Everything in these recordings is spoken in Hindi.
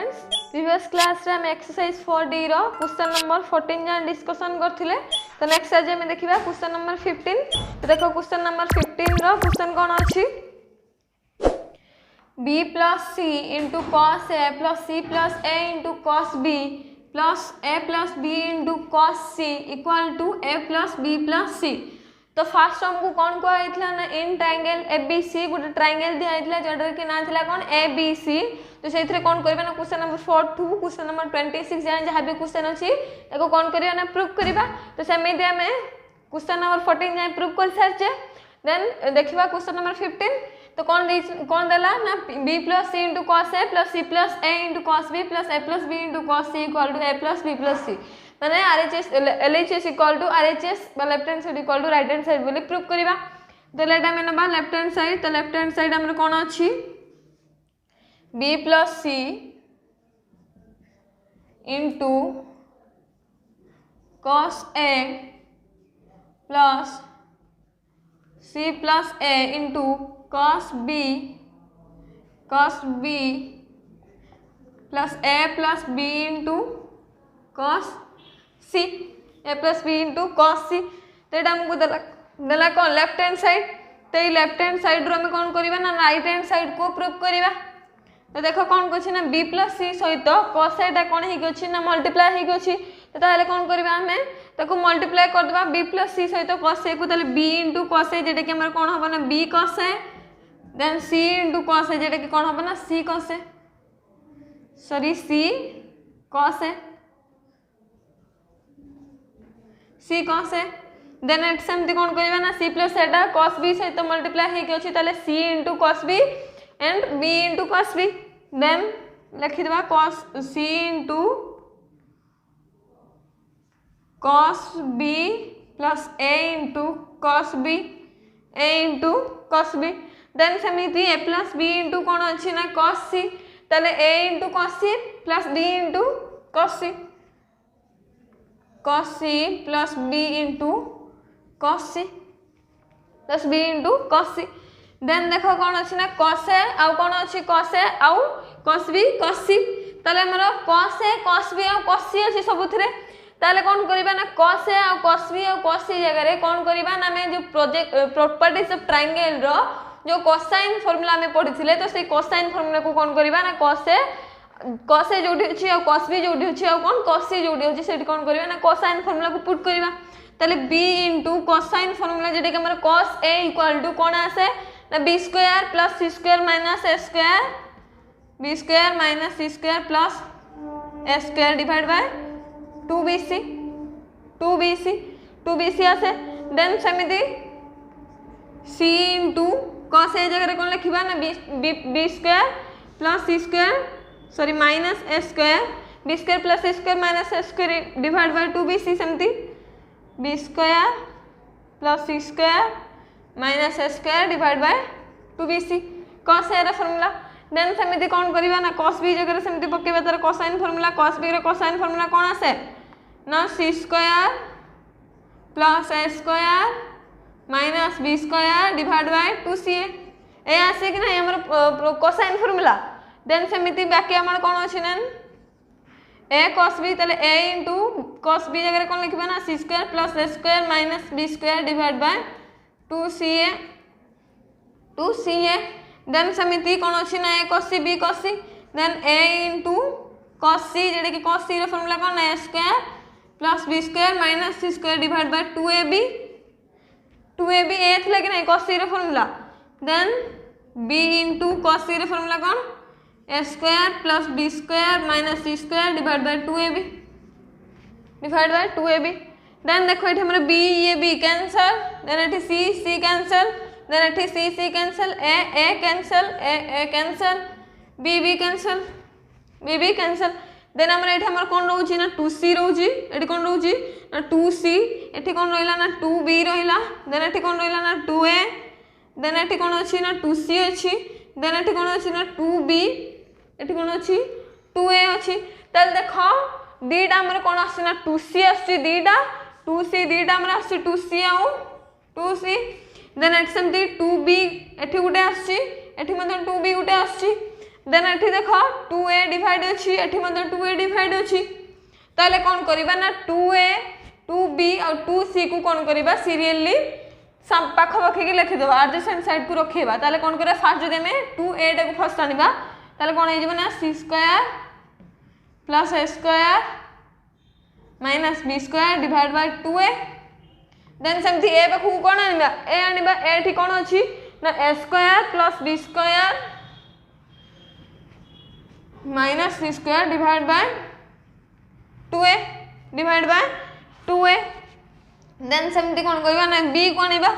स्टूडेंट्स प्रीवियस क्लास रे हम एक्सरसाइज 4D रो क्वेश्चन नंबर 14 जान डिस्कशन करथिले तो नेक्स्ट आज हम देखिबा क्वेश्चन नंबर 15 तो देखो क्वेश्चन नंबर 15 रो क्वेश्चन कोन अछि b plus c into cos a plus c plus a into cos b plus a plus b into cos c equal to a plus b plus c तो फास्ट हमको कौन को आइथला ना इन ट्रायंगल एबीसी गोटे ट्रायंगल दिया आइथला जोडर के नाम थिला कौन एबीसी तो सेथरे कौन करबा ना question number 4 to question number 26 जान जहां भी क्वेश्चन अछि एको कौन करिया ना प्रूफ करबा तो सेमे दे हमें क्वेश्चन नंबर 14 जाय प्रूफ कर सारचे देन देखिबा क्वेश्चन नंबर 15 तो कौन देला ना b plus c into cos a plus c plus a into cos b plus a plus b into cos c equal to a plus b plus c माने RHS LHS equal to RHS बा left hand side equal to right hand side बोली प्रूफ करिबा तो लेटा में नबा लेफ्ट हैंड साइड तो लेफ्ट हैंड साइड हमर कोन अछि b plus c into cos a plus c plus a into cos b plus a plus b into cos c a plus b into cos c तो एटा हमको देला कोन लेफ्ट हैंड साइड तो ये लेफ्ट हैंड साइड रो हम कोन करबा ना राइट हैंड साइड को प्रूफ करबा तो देखो कोन कोछि ना b plus c सहित cos a टा कोन हे गछि ना मल्टीप्लाई हे गछि तो ताले कोन करबा हमें ताको मल्टीप्लाई कर दबा b plus c सहित cos a को ताले b into cos a जेटा कि हमर कोन होबा ना b cos a then c into cos a जेटा कि कोन होबा ना c cos a sorry c cos a c cos a then एट सेमती कोन करबा ना c plus a टा cos b सहित मल्टीप्लाई हे कि ताले c into cos b and b into cos b then लिखि देबा cos c into cos b plus a into cos b a into cos b then सेमिति a plus b into कोन अछि ना cos c ताले a into cos c plus b into cos c cos c plus b into cos c plus b into cos c then देखो कोन अछि ना cos a आ कोन अछि cos a uh cos b cos c ताले हमरो cos a cos b uh cos c अछि सबुथरे ताले कोन करबा ना cos a uh cos b uh cos c जगह रे कोन करबा ना मैं जो प्रोजेक्ट प्रॉपर्टीज ऑफ ट्रायंगल रो जो कोसाइन फार्मूला में पढिथिले तो से कोसाइन फार्मूला को कोन करबा ना cos a जोडी अछि आ cos b जोडी अछि आ कोन cos c जोडी अछि सेठी कोन करबा ना कोसाइन फार्मूला को पुट करबा ताले b into कोसाइन फार्मूला जेटे के हमर cos a equal to कोन आसे ना b square plus c square minus a square b square minus c square plus a square divided by 2bc आसे then सेमिति c into cos a जगह रे कोन लिखिबा ना b square plus c square sorry minus a square b square plus c square minus a square divided by 2bc सेमिति b square plus c square minus a square divided by 2bc cos a रा फार्मूला देन सेमिति कोन करबा ना cos b जगह रे सेमिति पकेबा तार कोसाइन फार्मूला cos b रे कोसाइन फार्मूला कोन आसे ना c square plus a square minus b square divided by 2ca ए आसे कि ना हमर कोसाइन फार्मूला देन सेमिति बाकी हमर कोन अछि ना a cos b तले a into cos b जगह रे कोन लिखबा ना c square plus a square minus b square divided by 2ca then सेमिति कोन अछि ना a cos c b cos c then a into cos c जेडे कि cos c रे फार्मूला कोन a square plus b square minus c square divided by 2ab a थले कि नहीं cos c रे formula then b into cos c रे फार्मूला कोन a square plus b square minus c square divided by 2ab then देखो एठी हमर b ये b कैंसिल देन एठी c कैंसिल देन एठी c cancel a cancel a cancel b cancel then हमर एठी हमर कोन रहउची ना 2c रहउची एठी कोन रहउची ना 2c एठी कोन रहिला ना 2b रहिला देन एठी कोन रहिला ना 2a देन एठी कोन अछि ना 2c अछि देन एठी कोन अछि ना 2b एठी कोन अछि 2a अछि तल देखो दीटा हमर कोन अछि ना 2c अछि दीटा 2c दीटा हमर अछि 2c आउ 2c देन एट सेमती 2b एठी गुटे अछि एठी मतलब 2b गुटे अछि देन एठी देखो 2a डिवाइड अछि एठी मते 2a डिवाइड अछि ताले कोन करबा ना 2a 2b और 2c को कोन करबा सीरियली पाख पाखी के लिखि देबा एडजेसेंट साइड को रखेबा ताले कोन करे फास्ट जदि में 2a टा को फर्स्ट आनिबा ताले कोन हे जबना c square plus a square minus b square divide by 2a then सेमथि a पाखु कोन आनिबा a आनिबा a ठी कोन अछि ना a square plus b square minus c square divide by 2a divide by 2a then सेमथि कोन करबा ना b को आनिबा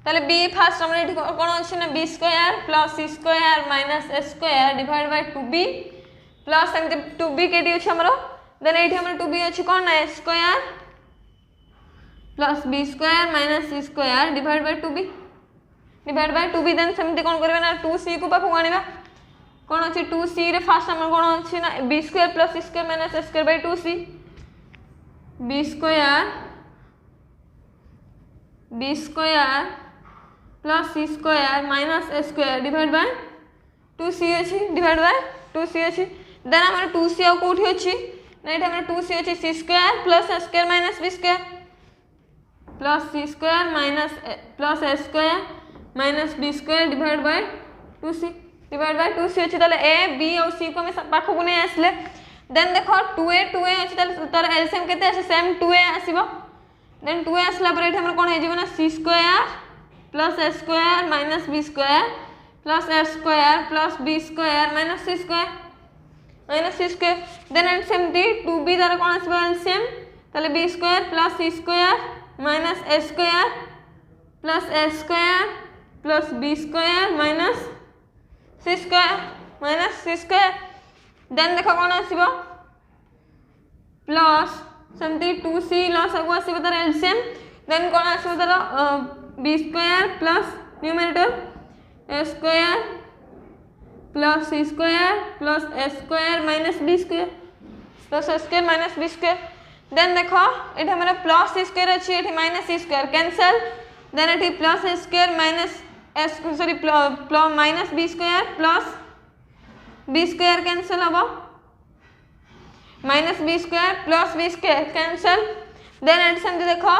ताले b फास्ट हमरे एठी कोन अछि ना b square plus c square minus a square divide by 2b plus सेमथि 2b केडी अछि हमरो देन एठी हमर 2b अछि कोन ना a square plus b square minus c square divide by 2b then सेमथि कोन करबा ना 2c को पाखु आनिबा कोन अछि 2c रे फास्ट हमर कोन अछि ना b square plus c square minus a square by 2c b square plus c square minus a square divide by 2c अछि डिवाइड बाय 2c अछि देन हमर 2c आ कोठी अछि ना एटा हमर 2c अछि c square plus a square minus b square plus c square minus plus a square minus b square divide by 2c अछि ताले a b और c को हम पाखो को नै आसले देन देखो 2a अछि ताले तार एलसीएम केते आसे सेम 2a आसीबो देन 2a आसला पर एठी हमर कोन हे जेबो ना c square plus a square minus b square plus a square plus b square minus c square then and सेमथि 2b तार कोन आसीबो एलसीएम ताले b square plus c square minus a square plus b square minus c square then देखो कोन आसीबो प्लस सेमथि 2c लॉस आगु आसीबो तार एलसीएम देन कोन आसीबो तार b square plus numerator a square plus c square plus a square minus b square plus a square minus b square then देखो एठी हमरा प्लस c स्क्वायर अछि एठी minus c square cancel then एठी plus a square minus minus b square plus b square cancel हबो minus b square plus b square cancel then एटी सेमथि देखो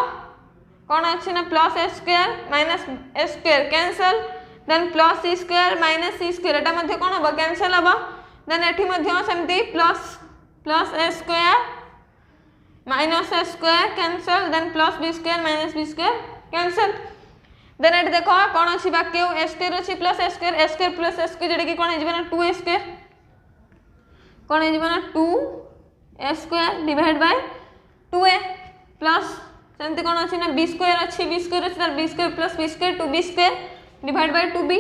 कोन अछि ना plus a square minus a square cancel then plus c square minus c square एटा मध्ये कोन हबो कैंसिल हबो देन एठी मध्ये सेमथि plus a square minus a square cancel then plus b square minus b square cancel then एटी देखो कोन अछि बाकी a स्क्वायर अछि plus a square plus a square जेडा कि कोन हे जेबा ना 2a स्क्वायर कोन हे जेबा ना 2a square divide by 2a plus सेमथि कोन अछि ना b स्क्वायर अछि तार b square plus b square 2b square divide by 2b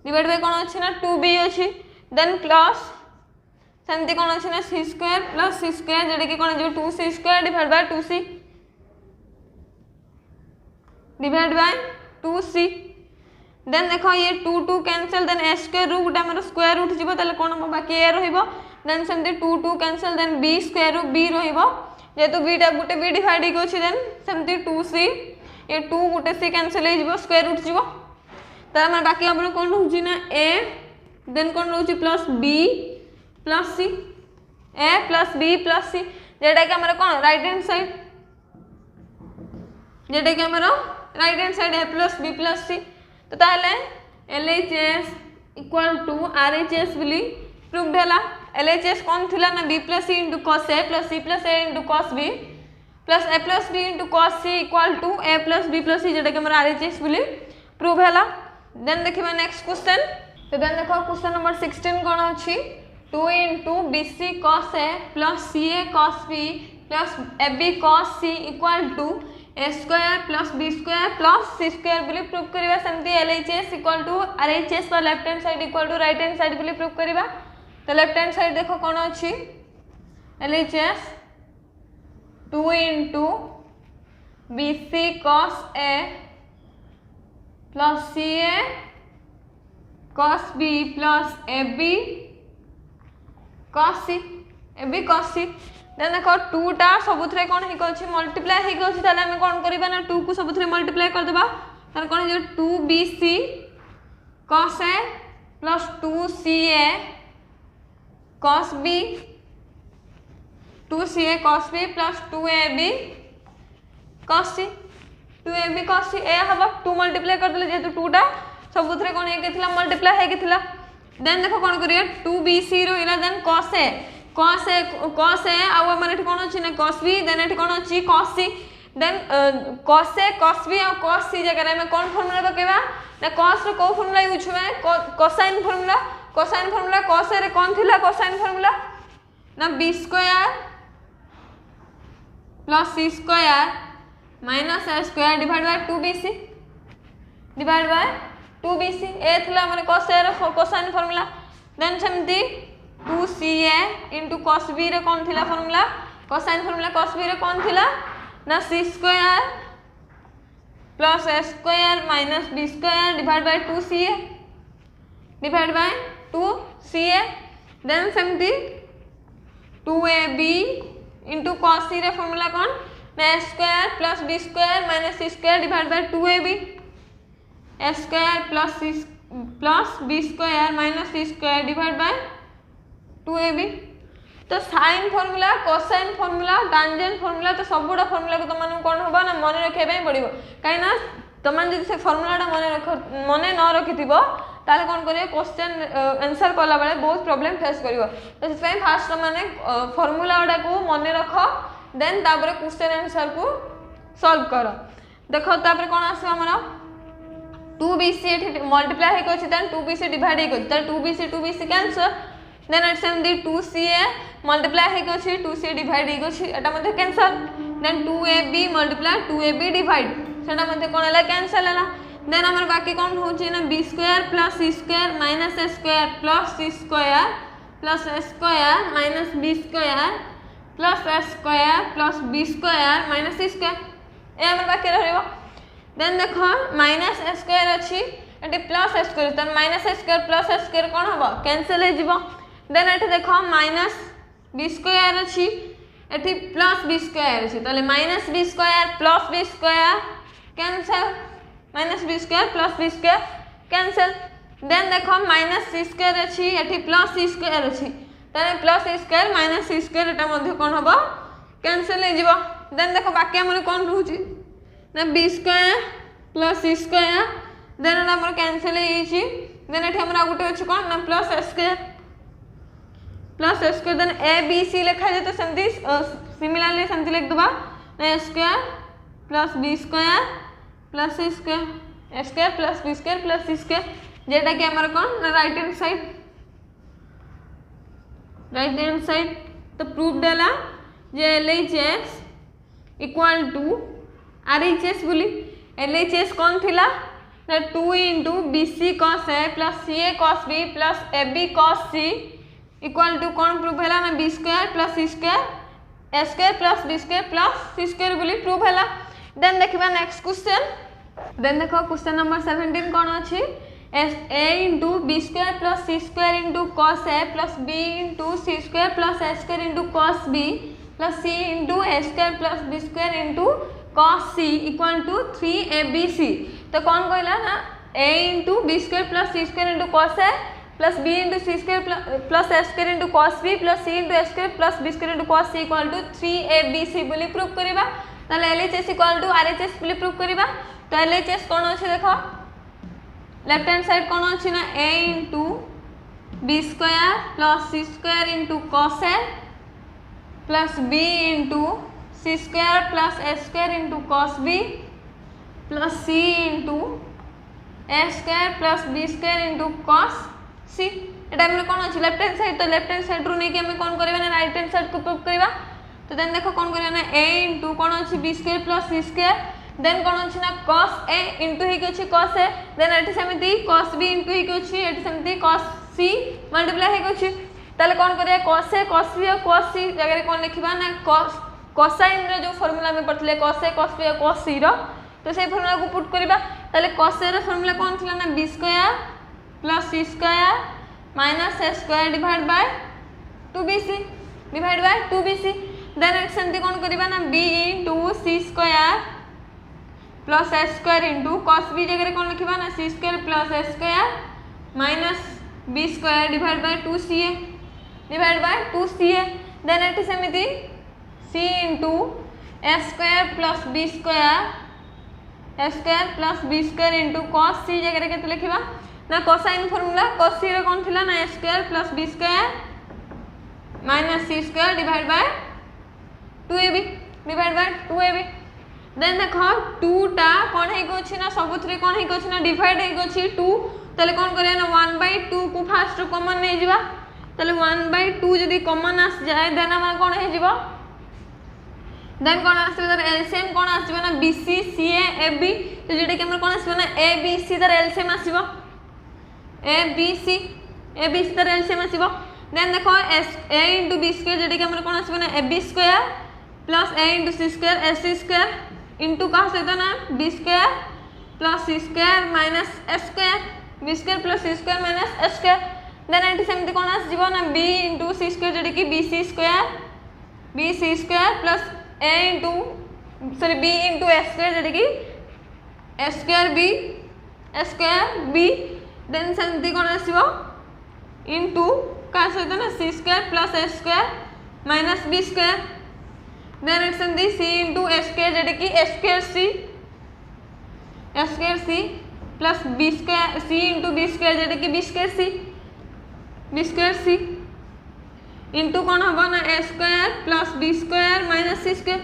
divide by कोन अछि ना 2b अछि देन प्लस सेमथि कोन अछि ना c square plus c square जेडा कि कोन जे 2c square divide by 2c divide by 2c then देखो ये 2 cancel then a square root हमर स्क्वायर रूट जिवो ताले कोन बाकी a रहिबो देन सेमथि 2 cancel then b square root b रहिबो जेतु b टा गुटे b डिवाइड हो अछि देन सेमथि 2c ये 2 गुटे c कैंसिल हे जिवो स्क्वायर रूट जिवो तार हमर बाकी हमर कोन होछि ना a देन कोन रहउछि plus b plus c a plus b plus c जेटा कि हमर कोन राइट हैंड साइड जेटा कि हमर right hand side a plus b plus c तो ताले LHS इक्वल टू RHS बोली प्रूव्ड हैला LHS कोन थिला ना b plus c * cos a plus c plus a * cos b plus a plus b * cos c equal to a plus b plus c जेटा कि हमर RHS बोली प्रूव हैला देन देखिबा नेक्स्ट क्वेश्चन तो देन देखो क्वेश्चन नंबर 16 कोन अछि 2 * bc cos a plus ca cos b plus ab cos c equal to a square plus b square plus c square बोली प्रूव करिबा सेमती LHS इक्वल टू RHS पर left hand side equal to right hand side बोली प्रूव करिबा तो लेफ्ट हैंड साइड देखो कोन अछि LHS 2 * bc cos a plus ca cos b plus ab cos c then देखो 2 टा सबुथरे कोन हे कहछि मल्टीप्लाई हे कहछि ताले हम कोन करबा ना 2 को सबुथरे मल्टीप्लाई कर देबा तार कोन जे 2bc cos a plus 2CA cos B 2CA cos B plus 2AB cos C 2AB cos C ए हम 2 मल्टीप्लाई कर देले जेतु 2 टा सबुथरे कोन हे केथिला मल्टीप्लाई हे केथिला देन देखो कोन करिया 2BC रो इला देन cos A आ हमर एठी कोन अछि ना cos B देन एठी कोन अछि cos C then cos A cos B और cos C जगह में कौन फार्मूला बकेबा ना cos रो को फार्मूला यूज हुए कोसाइन फार्मूला cos A रे कौन थिला कोसाइन फार्मूला ना b square plus c square minus a square divide by 2bc ए थिला हमर cos A रो कोसाइन फार्मूला देन सेमती 2CA into cos B रे कौन थिला formula cosine formula cos B रे कौन थिला ना c square plus a square minus b square divide by 2CA divide by 2CA then सेमती 2AB into cos C रे फार्मूला कौन ना a square plus b square minus c square divide by 2AB a square plus b square minus c square divide by 2AB तो sine formula cosine formula tangent formula तो सबुडा फार्मूला को तमन कोन होबा ना मन रखे पय पड़िबो काई ना तमन जदि से फार्मूलाटा मन न रखिथिबो ताले कोन करियो क्वेश्चन आंसर करला बेले बहुत प्रॉब्लम फेस करिवो तो से फास्ट माने फार्मूला ओडा को मन रखो देन तापर क्वेश्चन आंसर को सॉल्व करो देखो तापर कोन आसे हमरा 2bc एठी मल्टीप्लाई हे कोछि देन 2bc डिवाइड हे कोछि त 2bc cancel then it's same 2CA multiply हे कोछि 2CA डिवाइड हे कोछि एटा मध्ये cancel then 2AB multiply 2AB divide सेटा मध्ये कोन हला कैंसल हला देन हमर बाकी कोन होछि ना b square plus c square minus a square plus c square plus a square minus b square plus a square plus b square minus c square ए हमर बाकी रहइबो देन देखो माइनस a स्क्वायर अछि एटी प्लस a स्क्वायर त minus a square plus a square कोन हबो कैंसिल हे जिवो देन एटी देखो माइनस b स्क्वायर अछि एटी प्लस b स्क्वायर अछि तले minus b square plus b square cancel minus b square plus b square cancel then देखो माइनस c स्क्वायर अछि एटी प्लस c स्क्वायर अछि तले plus c square minus c square एटा मध्ये कोन हबो कैंसिल हे जिवो देन देखो बाकी हमर कोन रहउछि ना b square plus c square then एटा हमर कैंसिल हे छि देन एठी हमरा गुटे अछि कोन ना plus a square then a b c लिखा जे तो सेमती सिमिलरली सेमती लिख दबा a square plus b square plus c square a square plus b square plus c square जेटा कि हमर कोन ना राइट हैंड साइड तो प्रूफ देला जे LHS इक्वल टू RHS बोली LHS कौन थिला ना 2 into BC cos A plus CA cos B plus AB cos C equal to कौन प्रूफ हैला ना b square plus c square a square plus b square plus c square बोली प्रूफ हैला देन देखिबा नेक्स्ट क्वेश्चन देन देखो क्वेश्चन नंबर 17 कौन अछि a into b square plus c square into cos A plus b into c square plus a square into cos B plus c into a square plus b square into cos C equal to 3ABC तो कौन कहला ना a into b square plus c square into cos A plus b into c square plus a square into cos B plus c into a square plus b square into cos C equal to 3ABC बोली प्रूफ करिबा ताले LHS equal to RHS बोली प्रूफ करिबा तो LHS कौन अछि देखो लेफ्ट हैंड साइड कौन अछि ना a into b square plus c square into cos A plus b into c square plus a square into cos B plus c into a square plus b square into cos C एटा हमर कोन अछि लेफ्ट हैंड साइड तो लेफ्ट हैंड साइड रो नै कि हम कोन करबा ना राइट हैंड साइड को प्रूफ करबा तो देन देखो कोन करबा ना a into कोन अछि b square plus c square then कोन अछि ना cos A into हे कि अछि cos A देन एठी समिति cos B into हे कि अछि एठी समिति cos C मल्टीप्लाई हे कि अछि ताले कोन करिया cos A cos B और cos C जगह कोन लिखिबा ना cosine रे जो फार्मूला में पढ़ले cos A cos B और cos C रो तो से फार्मूला को पुट करबा ताले cos A रो फार्मूला कोन थिला ना b square plus c square minus a square divide by 2bc then it सेमती कोन करबा ना b into c square plus a square into cos b जगह कोन लिखिबा ना c square plus a square minus b square divide by 2ca divide by 2ca then एटी सेमिति c into a square plus b square into cos c जगह के लिखा ना कोसाइन फॉर्मूला कॉस सी रे कौन थिला ना a square plus b square minus c square divide by 2ab divide by 2ab then देखो 2 टा कौन है गोछि ना सबुथरे कौन है गोछि ना डिवाइड है गोछि 2 तले कौन करिया ना 1/2 को फास्ट कॉमन नै जिबा तले 1/2 जदी कॉमन आस जाए देन हम कौन है जिवो देन कौन आसबे तर एलसीएम कौन आसबे ना बीसी सीए एबी तो जेटा कि हमर कौन आसबे ना एबीसी तर एलसीएम आसीबो एबीसी तर एलसीएम आसीबो देन देखो एस ए * बी स्क्वायर जेटा कि हमर कौन आसबे ना एबी स्क्वायर प्लस ए * सी स्क्वायर एसी स्क्वायर इंटू का सहित ना B square plus c square minus ए square b square plus c square minus ए स्क्वायर देन एटी सेमती कौन आस जीवो ना बी इंटू सी स्क्वायर जेटा कि B C square plus A into sorry B into a square जेटा कि ए स्क्वायर बी देन सेमती कौन आसीबो इंटू का सहित ना c square plus a square minus b square then it's सेमती सी इंटू ए स्क्वायर जेटा कि a square c plus b square c into b square जेटा कि बी स्क्वायर सी इंटू कौन हम ना a square plus b square minus c square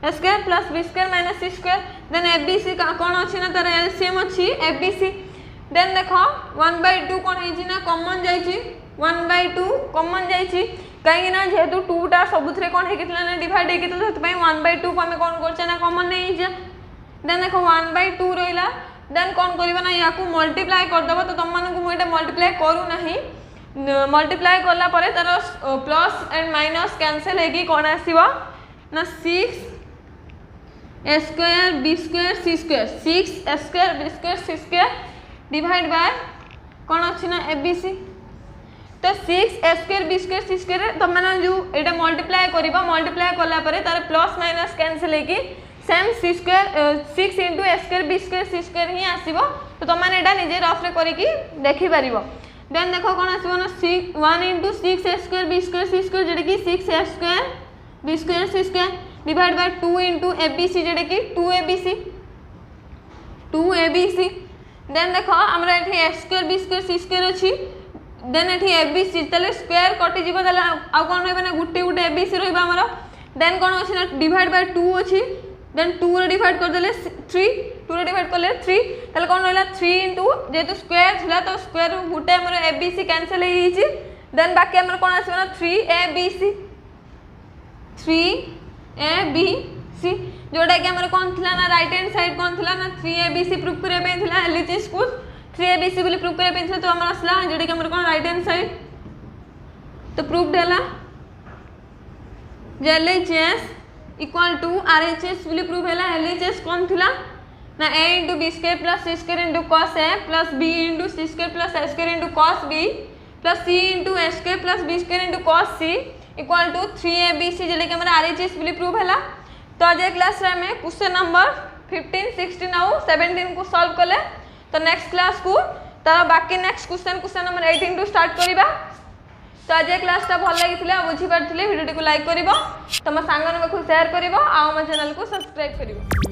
a square plus b square minus c square then ABC कौन अच्छी ना तार एलसीएम अच्छी एबीसी देन देखो 1/2 कौन है ना कॉमन जाइए 1/2 कॉमन जाइए कहीं ना जेहेतु 2 टा सबुथरे कौन है ना डिवाइड है तो 1/2 को आम कौन करछे ना कॉमन नहीं देन देखो 1/2 रहिला देन कौन करबा ना या को मल्टीप्लाई कर दबो तो तुम मानन को मोइटा मल्टीप्लाई करू नहीं मल्टीप्लाई करला परे तार प्लस एंड माइनस कैंसिल है कि कौन आसीबो ना 6 a square b square c square 6 a square b square c square divide by कौन अच्छी ना एबीसी तो 6 a square b square c square तुम मैंने जो एटा मल्टीप्लाई करिबा मल्टीप्लाई करला परे तार प्लस माइनस कैंसिल है कि same C square 6 into a square b square c square ही आसीबो तो तुम मैंने एटा निजे रफ रे करी कि देखि परिबो देन देखो कौन आसीबो ना 1 into 6 a square b square c square जेटा कि 6 a square b square c square divide by 2 into ABC जेटा कि 2abc देन देखो हमरा एठी a square b square c square अछि देन एठी एबीसी तले स्क्वायर कटि जीवो तले आ कोन रहबे ना गुटे एबीसी रहबा हमरा देन कोन अछि ना डिवाइड बाय 2 अछि देन 2 रे डिवाइड कर देले 3 2 रे डिवाइड करले 3 तले कोन रहला 3 इंटू जेतु स्क्वायर थिला तो स्क्वायर गुटे हमरा एबीसी कैंसिल हो जाइछि देन बाकी हमरा कोन आसीबो ना 3abc जोटा कि हमरा कोन थिला ना राइट हैंड साइड कोन थिला ना 3abc प्रूफ करे पे थिला एलएचएस को 3abc बोली प्रूफ करे पे थिला तो हमरा असला जोटा कि हमरा कोन राइट हैंड साइड तो प्रूफ देला एलएचएस इक्वल टू आरएचएस बोली प्रूफ हैला एलएचएस कोन थिला ना a into b square plus c square into cos A plus b into c square plus a square into cos B plus c into a square plus b square into cos C equal to 3abc जेले कि हमरा आरएचएस बोली प्रूफ हैला तो आज क्लास रे में क्वेश्चन नंबर 15 16 और 17 को सॉल्व कले तो नेक्स्ट क्लास को तार बाकी next question number 18 to start करिबा तो आज क्लासटा भल लागिथिला बुझी पारथिले वीडियो को लाइक करिवो तम सांगन को शेयर करिवो आ हम चैनल को सब्सक्राइब करिवो।